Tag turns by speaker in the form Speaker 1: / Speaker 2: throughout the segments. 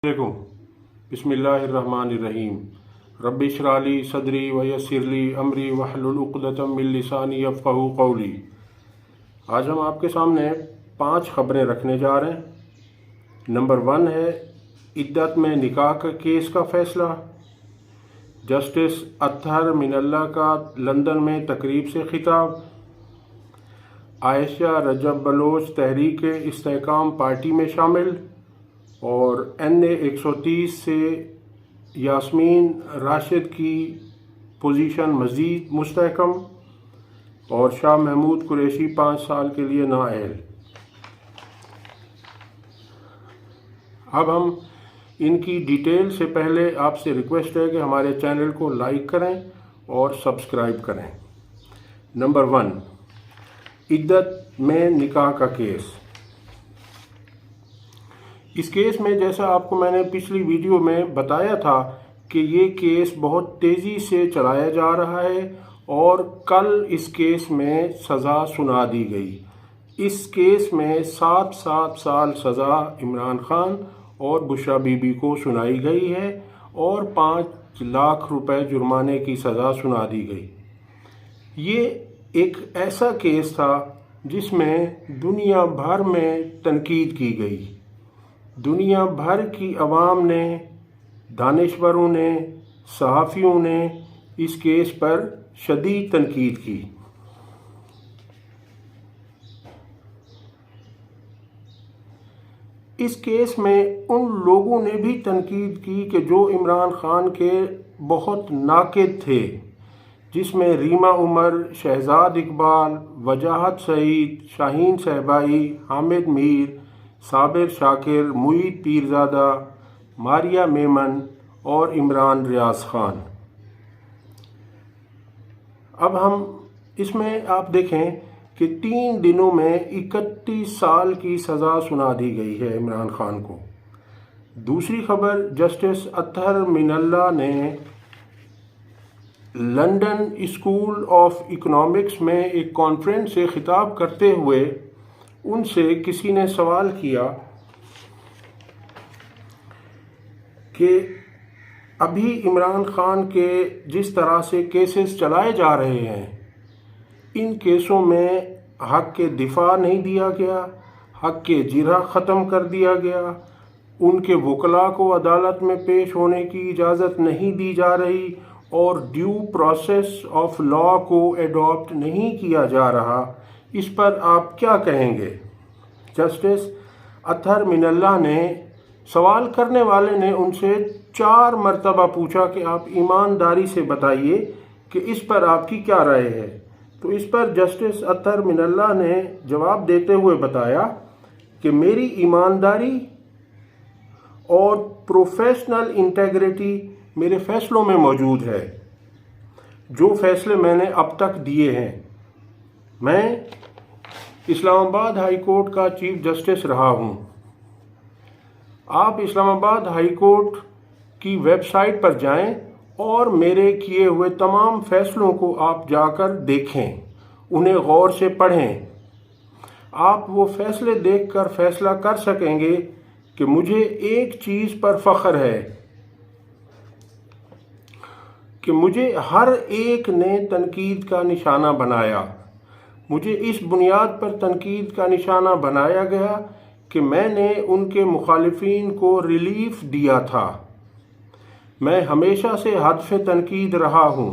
Speaker 1: अलैकुम बिस्मिल्लाहिर्रहमानिर्रहीम रब्बि इश्रह ली सदरी व यस्सिर ली अमरी वहलुल उक़दतम मिन लिसानी यफ़क़हू क़ौली। आज हम आपके सामने 5 खबरें रखने जा रहे हैं। नंबर 1 है इद्दत में निकाह का केस का फैसला। जस्टिस अत्हर मिनल्ला का लंदन में तकरीब से खिताब। आयशा रजब बलोच तहरीक इस्तेहकाम पार्टी में शामिल और NA 130 से यास्मीन राशिद की पोजीशन मज़ीद मुस्तहकम और शाह महमूद कुरैशी 5 साल के लिए नाअहल। अब हम इनकी डिटेल से पहले आपसे रिक्वेस्ट है कि हमारे चैनल को लाइक करें और सब्सक्राइब करें। नंबर 1 इद्दत में निकाह का केस। इस केस में जैसा आपको मैंने पिछली वीडियो में बताया था कि ये केस बहुत तेज़ी से चलाया जा रहा है और कल इस केस में सज़ा सुना दी गई। इस केस में 7 साल सज़ा इमरान खान और बुशरा बीबी को सुनाई गई है और 5 लाख रुपए जुर्माने की सज़ा सुना दी गई। ये एक ऐसा केस था जिसमें दुनिया भर में तनकीद की गई। दुनिया भर की आवाम ने, दानिश्वरों ने, सहाफ़ियों ने इस केस पर शदीद तनकीद की। इस केस में उन लोगों ने भी तनकीद की कि जो इमरान खान के बहुत नाक़िद थे, जिसमें रीमा उमर, शहजाद इकबाल, वजाहत सईद, शाहीन सहबाई, हामिद मीर, साबिर शाकिर, मुईद पीरज़ादा, मारिया मेमन और इमरान रियाज खान। अब हम इसमें आप देखें कि 3 दिनों में 31 साल की सज़ा सुना दी गई है इमरान खान को। दूसरी खबर, जस्टिस अत्हर मिनल्ला ने लंदन स्कूल ऑफ इकोनॉमिक्स में एक कॉन्फ्रेंस से खिताब करते हुए उनसे किसी ने सवाल किया कि अभी इमरान खान के जिस तरह से केसेस चलाए जा रहे हैं, इन केसों में हक़ के दिफा नहीं दिया गया, हक़ के जिरह ख़त्म कर दिया गया, उनके वकला को अदालत में पेश होने की इजाज़त नहीं दी जा रही और ड्यू प्रोसेस ऑफ लॉ को एडॉप्ट नहीं किया जा रहा। इस पर आप क्या कहेंगे? जस्टिस अत्हर मिनल्ला ने, सवाल करने वाले ने उनसे 4 मरतबा पूछा कि आप ईमानदारी से बताइए कि इस पर आपकी क्या राय है। तो इस पर जस्टिस अत्हर मिनल्ला ने जवाब देते हुए बताया कि मेरी ईमानदारी और प्रोफेशनल इंटेग्रिटी मेरे फैसलों में मौजूद है। जो फैसले मैंने अब तक दिए हैं, मैं इस्लामाबाद हाई कोर्ट का चीफ जस्टिस रहा हूं। आप इस्लामाबाद हाई कोर्ट की वेबसाइट पर जाएं और मेरे किए हुए तमाम फैसलों को आप जाकर देखें, उन्हें गौर से पढ़ें। आप वो फैसले देखकर फैसला कर सकेंगे कि मुझे एक चीज़ पर फ़ख्र है कि मुझे हर एक ने तनकीद का निशाना बनाया। मुझे इस बुनियाद पर तनकीद का निशाना बनाया गया कि मैंने उनके मुखालिफिन को रिलीफ दिया था। मैं हमेशा से हदफ तनकीद रहा हूँ।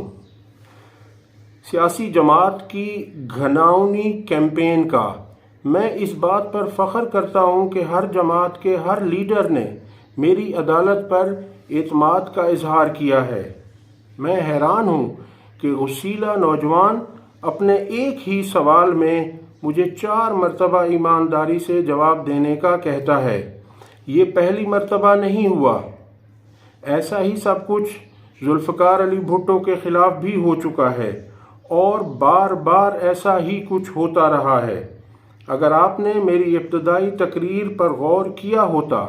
Speaker 1: सियासी जमात की घिनौनी कैंपेन का मैं इस बात पर फ़ख्र करता हूँ कि हर जमात के हर लीडर ने मेरी अदालत पर एतमाद का इजहार किया है। मैं हैरान हूँ कि गुस्सीला नौजवान अपने एक ही सवाल में मुझे 4 मरतबा ईमानदारी से जवाब देने का कहता है। ये पहली मरतबा नहीं हुआ। ऐसा ही सब कुछ जुल्फ़िकार अली भुट्टो के ख़िलाफ़ भी हो चुका है और बार बार ऐसा ही कुछ होता रहा है। अगर आपने मेरी इब्तदाई तकरीर पर गौर किया होता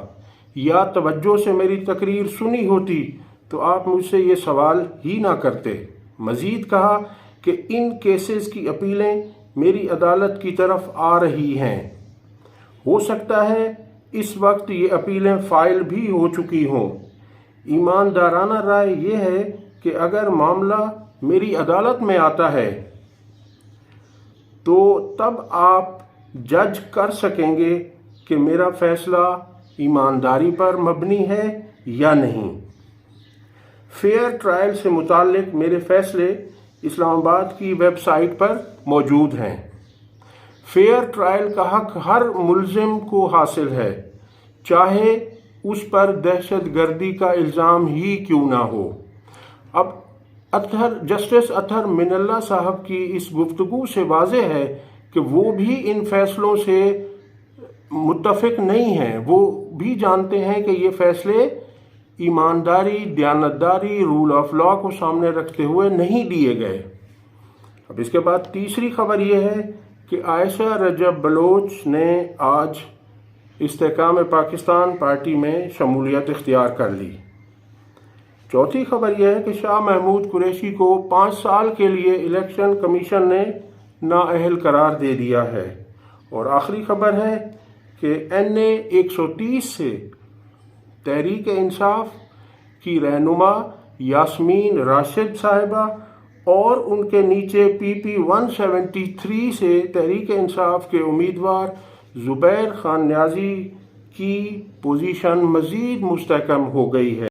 Speaker 1: या तवज्जो से मेरी तकरीर सुनी होती तो आप मुझसे ये सवाल ही ना करते। मज़ीद कहा कि इन केसेस की अपीलें मेरी अदालत की तरफ आ रही हैं। हो सकता है اس وقت یہ اپیلیں فائل بھی ہو چکی ہوں۔ ایماندارانہ رائے یہ ہے کہ اگر معاملہ میری عدالت میں آتا ہے تو تب آپ جج کر سکیں گے کہ میرا فیصلہ ایمانداری پر مبنی ہے یا نہیں۔ فیئر ٹرائل سے متعلق میرے فیصلے اسلام آباد کی ویب سائٹ پر موجود ہیں۔ فیئر ٹرائل کا حق ہر ملزم کو حاصل ہے، چاہے اس پر دہشت گردی کا الزام ہی کیوں نہ ہو۔ اب جسٹس اطہر من اللہ صاحب کی اس گفتگو سے واضح ہے کہ وہ بھی ان فیصلوں سے متفق نہیں ہیں۔ وہ بھی جانتے ہیں کہ یہ فیصلے ایمانداری، دیانتداری، رول آف لا کو سامنے رکھتے ہوئے نہیں دیے گئے۔ اب اس کے بعد تیسری خبر یہ ہے کہ عائشہ رجب بلوچ نے آج استحکام پاکستان پارٹی میں شمولیت اختیار کر لی۔ چوتھی خبر یہ ہے کہ شاہ محمود قریشی کو 5 سال کے لیے الیکشن کمیشن نے نااہل قرار دے دیا ہے۔ اور آخری خبر ہے کہ NA 130 سے تحریک انصاف کی رہنما یاسمین راشد صاحبہ اور ان کے نیچے PP 173 سے تحریک انصاف کے امیدوار زبیر خان نیازی کی پوزیشن مزید مستحکم ہو گئی ہے۔